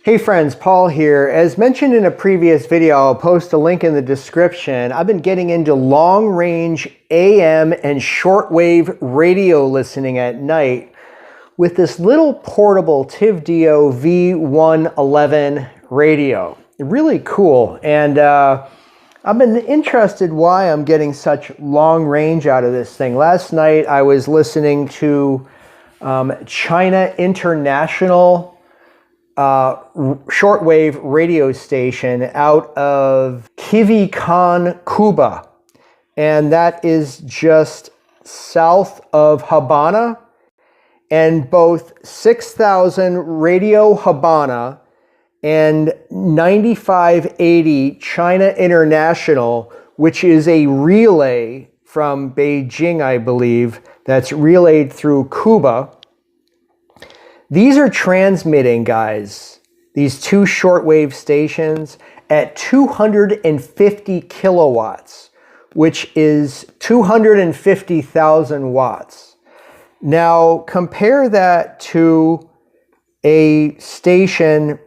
Hey friends, Paul here. As mentioned in a previous video, I'll post a link in the description. I've been getting into long-range AM and shortwave radio listening at night with this little portable TIVDO V111 radio. Really cool. And I've been interested why I'm getting such long range out of this thing. Last night I was listening to China International shortwave radio station out of Quivican, Cuba, and that is just south of Habana. And both 6000 Radio Habana and 9580 China International, which is a relay from Beijing, I believe, that's relayed through Cuba. These are transmitting, guys, these two shortwave stations at 250 kilowatts, which is 250,000 watts. Now, compare that to a station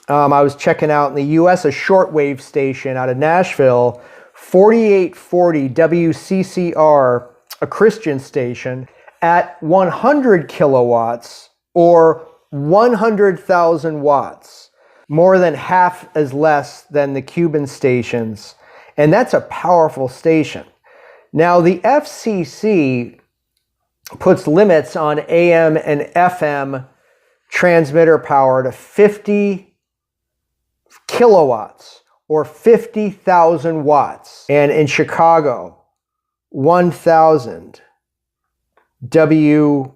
I was checking out in the US, a shortwave station out of Nashville, 4840 WCCR, a Christian station, at 100 kilowatts, or 100,000 watts, more than half as less than the Cuban stations. And that's a powerful station. Now, the FCC puts limits on AM and FM transmitter power to 50 kilowatts, or 50,000 watts. And in Chicago, 1,000 WMVP,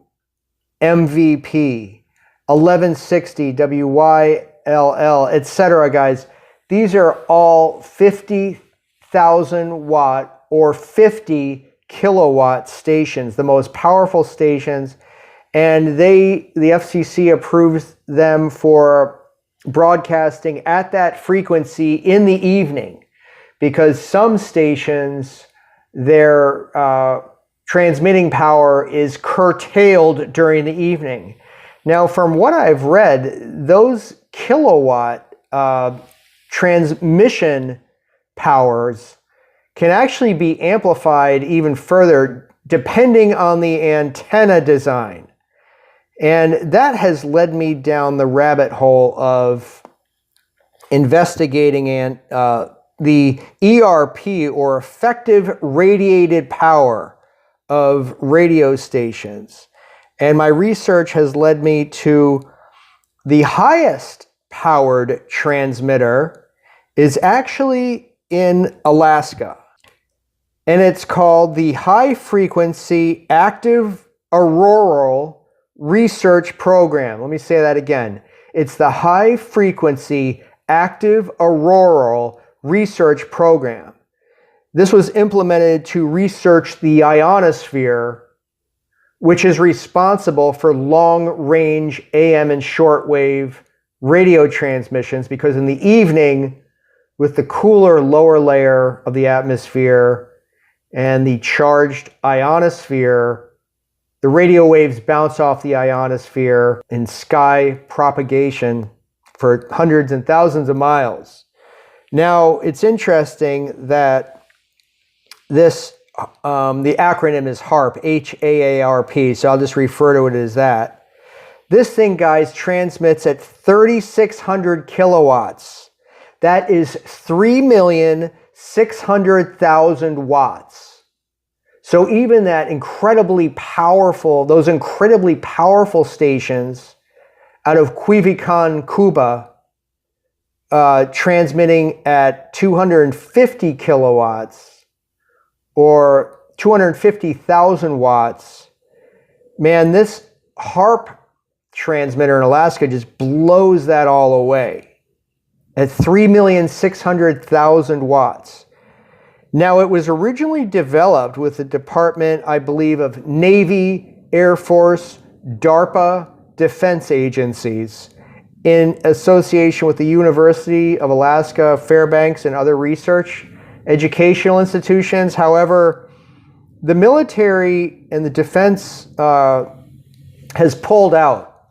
1160 WYLL, etc. Guys, these are all 50,000 watt or 50 kilowatt stations, the most powerful stations, and the FCC approves them for broadcasting at that frequency in the evening, because some stations, their transmitting power is curtailed during the evening. Now, from what I've read, those kilowatt transmission powers can actually be amplified even further depending on the antenna design. And that has led me down the rabbit hole of investigating the ERP, or effective radiated power, of radio stations. And my research has led me to the highest powered transmitter is actually in Alaska. And it's called the High Frequency Active Auroral Research Program. Let me say that again. It's the High Frequency Active Auroral Research Program. This was implemented to research the ionosphere, which is responsible for long-range AM and shortwave radio transmissions, because in the evening, with the cooler lower layer of the atmosphere and the charged ionosphere, the radio waves bounce off the ionosphere in sky propagation for hundreds and thousands of miles. Now, it's interesting that this, the acronym is HAARP, H-A-A-R-P, so I'll just refer to it as that. This thing, guys, transmits at 3,600 kilowatts. That is 3,600,000 watts. So even that incredibly powerful, those incredibly powerful stations out of Quivican, Cuba, transmitting at 250 kilowatts, or 250,000 watts, man, this HAARP transmitter in Alaska just blows that all away at 3,600,000 watts. Now, it was originally developed with the Department, I believe, of Navy, Air Force, DARPA, defense agencies, in association with the University of Alaska Fairbanks and other research educational institutions. However, the military and the defense has pulled out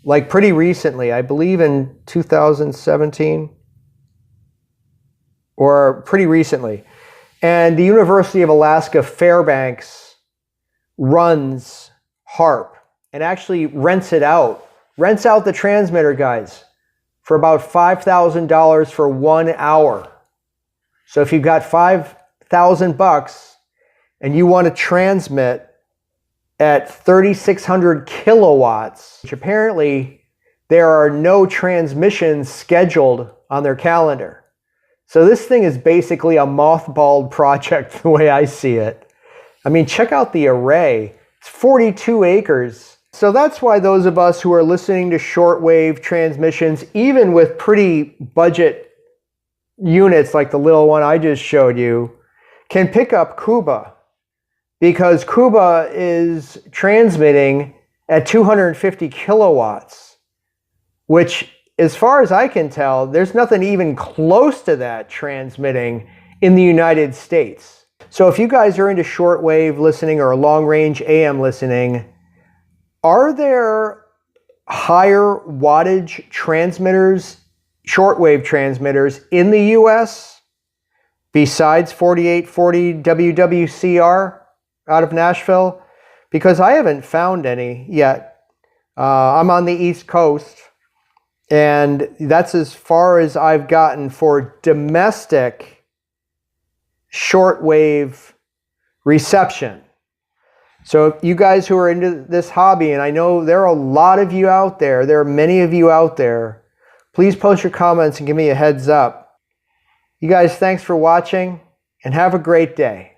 like pretty recently, I believe in 2017, or pretty recently. And the University of Alaska Fairbanks runs HAARP and actually rents out the transmitter, guys, for about $5,000 for 1 hour. So if you've got $5,000 and you want to transmit at 3,600 kilowatts, which apparently there are no transmissions scheduled on their calendar. So this thing is basically a mothballed project the way I see it. I mean, check out the array. It's 42 acres. So that's why those of us who are listening to shortwave transmissions, even with pretty budget units like the little one I just showed you, can pick up Cuba. Because Cuba is transmitting at 250 kilowatts, which, as far as I can tell, there's nothing even close to that transmitting in the United States. So if you guys are into shortwave listening or long-range AM listening, are there higher wattage transmitters, shortwave transmitters in the US besides 4840 WWCR? Out of Nashville? Because I haven't found any yet. I'm on the East Coast, and that's as far as I've gotten for domestic shortwave reception. So you guys who are into this hobby, and I know there are a lot of you out there, there are many of you out there, please post your comments and give me a heads up. You guys, thanks for watching, and have a great day.